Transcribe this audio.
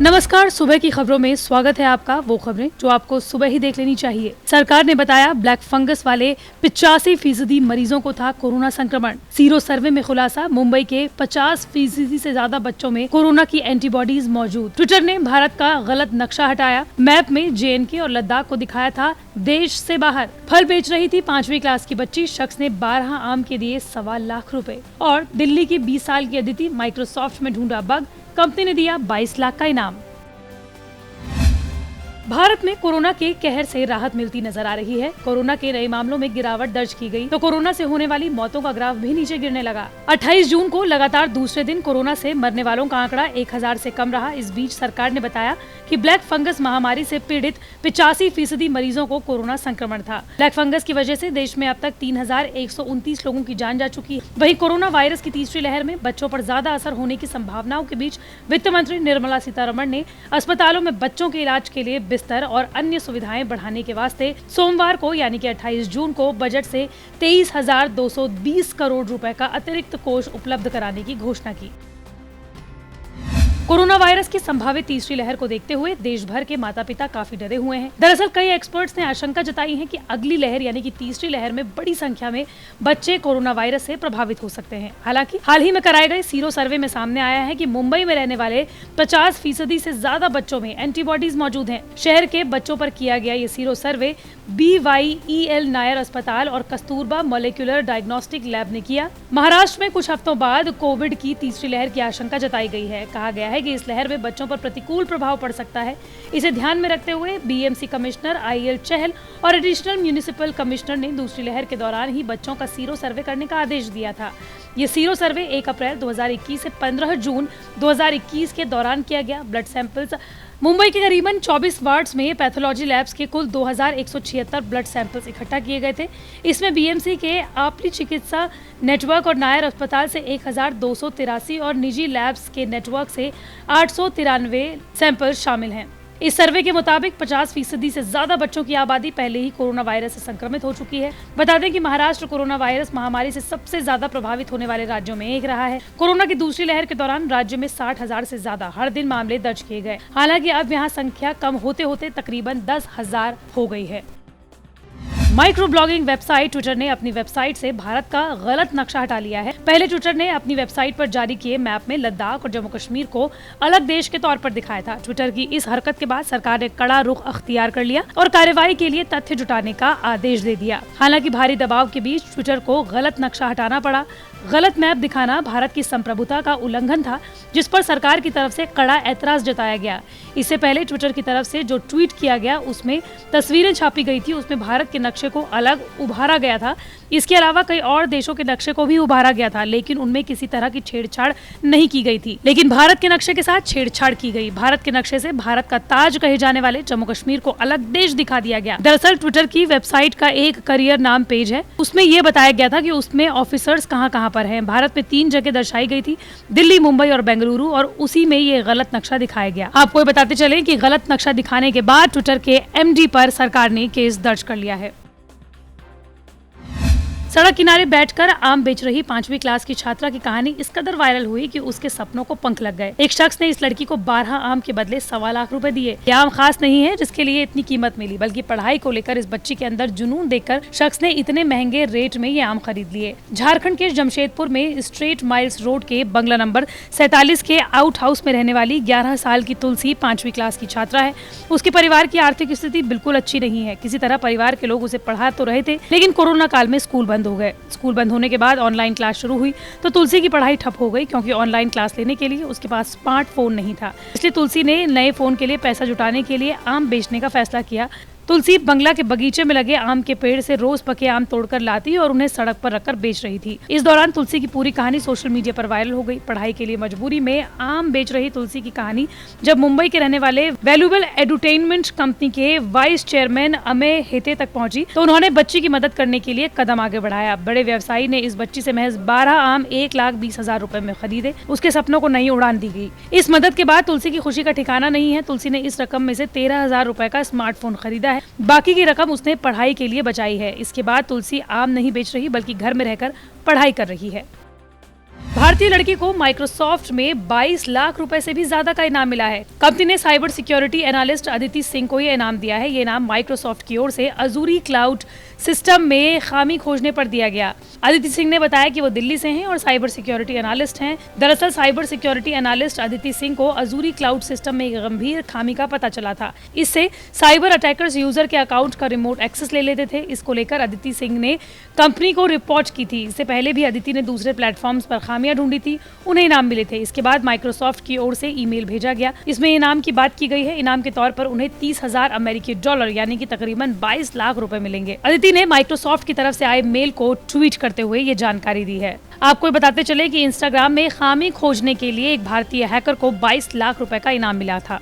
नमस्कार, सुबह की खबरों में स्वागत है आपका। वो खबरें जो आपको सुबह ही देख लेनी चाहिए। सरकार ने बताया ब्लैक फंगस वाले 85% मरीजों को था कोरोना संक्रमण। सीरो सर्वे में खुलासा, मुंबई के 50% से ज्यादा बच्चों में कोरोना की एंटीबॉडीज मौजूद। ट्विटर ने भारत का गलत नक्शा हटाया। मैप में JNK और लद्दाख को दिखाया था देश से बाहर। फल बेच रही थी 5वीं क्लास की बच्ची, शख्स ने 12 आम के दिए 1.25 लाख रुपए। और दिल्ली की 20 साल की अदिति, माइक्रोसॉफ्ट में ढूंढा बग, कंपनी ने दिया 22 लाख का इनाम। भारत में कोरोना के कहर से राहत मिलती नजर आ रही है। कोरोना के नए मामलों में गिरावट दर्ज की गई तो कोरोना से होने वाली मौतों का ग्राफ भी नीचे गिरने लगा। 28 जून को लगातार दूसरे दिन कोरोना से मरने वालों का आंकड़ा 1000 से कम रहा। इस बीच सरकार ने बताया कि ब्लैक फंगस महामारी से पीड़ित 85% मरीजों को कोरोना संक्रमण था। ब्लैक फंगस की वजह से देश में अब तक 3129 लोगों की जान जा चुकी है। वहीं कोरोना वायरस की तीसरी लहर में बच्चों पर ज्यादा असर होने की संभावनाओं के बीच वित्त मंत्री निर्मला सीतारमण ने अस्पतालों में बच्चों के इलाज के लिए बिस्तर और अन्य सुविधाएं बढ़ाने के वास्ते सोमवार को यानी कि 28 जून को बजट से 23,220 करोड़ रुपए का अतिरिक्त कोष उपलब्ध कराने की घोषणा की। कोरोना वायरस की संभावित तीसरी लहर को देखते हुए देश भर के माता पिता काफी डरे हुए हैं। दरअसल कई एक्सपर्ट्स ने आशंका जताई है कि अगली लहर यानी कि तीसरी लहर में बड़ी संख्या में बच्चे कोरोना वायरस से प्रभावित हो सकते हैं। हालांकि हाल ही में कराए गए सीरो सर्वे में सामने आया है कि मुंबई में रहने वाले 50% से ज्यादा बच्चों में एंटीबॉडीज मौजूद हैं। शहर के बच्चों पर किया गया ये सीरो सर्वे BYEL नायर अस्पताल और कस्तूरबा मॉलिक्यूलर डायग्नोस्टिक लैब ने किया। महाराष्ट्र में कुछ हफ्तों बाद कोविड की तीसरी लहर की आशंका जताई गई है। कहा गया है कि इस लहर में बच्चों पर प्रतिकूल प्रभाव पड़ सकता है। इसे ध्यान में रखते हुए BMC कमिश्नर IL चहल और एडिशनल म्यूनिसिपल कमिश्नर ने दूसरी लहर के दौरान ही बच्चों का सीरो सर्वे करने का आदेश दिया था। ये सीरो सर्वे 1 अप्रैल 2021 से 15 जून 2021 के दौरान किया गया। ब्लड सैंपल्स मुंबई के करीबन 24 वार्ड्स में पैथोलॉजी लैब्स के कुल 2176 ब्लड सैंपल्स इकट्ठा किए गए थे। इसमें BMC के आपली चिकित्सा नेटवर्क और नायर अस्पताल से 1283 और निजी लैब्स के नेटवर्क से 893 सैंपल शामिल हैं। इस सर्वे के मुताबिक 50% से ज्यादा बच्चों की आबादी पहले ही कोरोना वायरस से संक्रमित हो चुकी है। बता दें कि महाराष्ट्र कोरोना वायरस महामारी से सबसे ज्यादा प्रभावित होने वाले राज्यों में एक रहा है। कोरोना की दूसरी लहर के दौरान राज्य में 60,000 से ज्यादा हर दिन मामले दर्ज किए गए। हालांकि अब यहाँ संख्या कम होते होते तकरीबन 10,000 हो गई है। माइक्रो ब्लॉगिंग वेबसाइट ट्विटर ने अपनी वेबसाइट से भारत का गलत नक्शा हटा लिया है। पहले ट्विटर ने अपनी वेबसाइट पर जारी किए मैप में लद्दाख और जम्मू कश्मीर को अलग देश के तौर पर दिखाया था। ट्विटर की इस हरकत के बाद सरकार ने कड़ा रुख अख्तियार कर लिया और कार्रवाई के लिए तथ्य जुटाने का आदेश दे दिया। हालांकि भारी दबाव के बीच ट्विटर को गलत नक्शा हटाना पड़ा। गलत मैप दिखाना भारत की संप्रभुता का उल्लंघन था, जिस पर सरकार की तरफ से कड़ा ऐतराज जताया गया। इससे पहले ट्विटर की तरफ से जो ट्वीट किया गया उसमें तस्वीरें छापी गई थी, उसमें भारत के नक्शे को अलग उभारा गया था। इसके अलावा कई और देशों के नक्शे को भी उभारा गया था, लेकिन उनमें किसी तरह की छेड़छाड़ नहीं की गई थी। लेकिन भारत के नक्शे के साथ छेड़छाड़ की गई। भारत के नक्शे से भारत का ताज कहे जाने वाले जम्मू कश्मीर को अलग देश दिखा दिया गया। दरअसल ट्विटर की वेबसाइट का एक करियर नाम पेज है, उसमें यह बताया गया था कि उसमें ऑफिसर्स कहां पर हैं। भारत में 3 जगह दर्शाई गई थी, दिल्ली, मुंबई और बेंगलुरु, और उसी में ये गलत नक्शा दिखाया गया। आपको बताते चले कि गलत नक्शा दिखाने के बाद ट्विटर के MD पर सरकार ने केस दर्ज कर लिया है। सड़क किनारे बैठकर आम बेच रही 5वीं क्लास की छात्रा की कहानी इस कदर वायरल हुई कि उसके सपनों को पंख लग गए। एक शख्स ने इस लड़की को 12 आम के बदले 1.25 लाख रुपए दिए। ये आम खास नहीं है जिसके लिए इतनी कीमत मिली, बल्कि पढ़ाई को लेकर इस बच्ची के अंदर जुनून देखकर शख्स ने इतने महंगे रेट में ये आम खरीद लिए। झारखंड के जमशेदपुर में स्ट्रेट माइल्स रोड के बंगला नंबर 47 के आउट हाउस में रहने वाली 11 साल की तुलसी 5वीं क्लास की छात्रा है। उसके परिवार की आर्थिक स्थिति बिल्कुल अच्छी नहीं है। किसी तरह परिवार के लोग उसे पढ़ा तो रहे थे, लेकिन कोरोना काल में स्कूल बंद हो गए। स्कूल बंद होने के बाद ऑनलाइन क्लास शुरू हुई तो तुलसी की पढ़ाई ठप हो गई, क्योंकि ऑनलाइन क्लास लेने के लिए उसके पास स्मार्टफोन नहीं था। इसलिए तुलसी ने नए फोन के लिए पैसा जुटाने के लिए आम बेचने का फैसला किया। तुलसी बंगला के बगीचे में लगे आम के पेड़ से रोज पके आम तोड़कर लाती और उन्हें सड़क पर रखकर बेच रही थी। इस दौरान तुलसी की पूरी कहानी सोशल मीडिया पर वायरल हो गई। पढ़ाई के लिए मजबूरी में आम बेच रही तुलसी की कहानी जब मुंबई के रहने वाले वैल्यूएबल एडुटेनमेंट कंपनी के वाइस चेयरमैन अमेय हेते तक पहुंची तो उन्होंने बच्ची की मदद करने के लिए कदम आगे बढ़ाया। बड़े व्यवसायी ने इस बच्ची से महज 12 आम 1,20,000 रुपए में खरीदे। उसके सपनों को नई उड़ान दी गई। इस मदद के बाद तुलसी की खुशी का ठिकाना नहीं है। तुलसी ने इस रकम में से 13,000 रुपए का स्मार्टफोन खरीदा है। बाकी की रकम उसने पढ़ाई के लिए बचाई है। इसके बाद तुलसी आम नहीं बेच रही, बल्कि घर में रहकर पढ़ाई कर रही है। भारतीय लड़की को माइक्रोसॉफ्ट में 22 लाख रुपए से भी ज्यादा का इनाम मिला है। कंपनी ने cyber security analyst Aditi Singh को ये इनाम दिया है। ये इनाम माइक्रोसॉफ्ट की ओर से अजूरी क्लाउड सिस्टम में खामी खोजने पर दिया गया। अदिति सिंह ने बताया कि वो दिल्ली से हैं और साइबर सिक्योरिटी एनालिस्ट हैं। दरअसल cyber security analyst Aditi Singh को अजूरी क्लाउड सिस्टम में एक गंभीर खामी का पता चला था। इससे साइबर अटैकर्स यूजर के अकाउंट का रिमोट एक्सेस ले लेते थे। इसको लेकर अदिति सिंह ने कंपनी को रिपोर्ट की थी। इससे पहले भी अदिति ने दूसरे प्लेटफॉर्म्स पर खामियां ढूंढी थी, उन्हें इनाम मिले थे। इसके बाद माइक्रोसॉफ्ट की ओर से ईमेल भेजा गया। इसमें इनाम की बात की गई है। इनाम के तौर पर उन्हें 30,000 अमेरिकी डॉलर यानी कि तकरीबन 22 लाख रुपए मिलेंगे। अदिति ने माइक्रोसॉफ्ट की तरफ से आए मेल को ट्वीट करते हुए ये जानकारी दी है। आपको बताते चले कि इंस्टाग्राम में खामी खोजने के लिए एक भारतीय हैकर को 22 लाख रुपए का इनाम मिला था।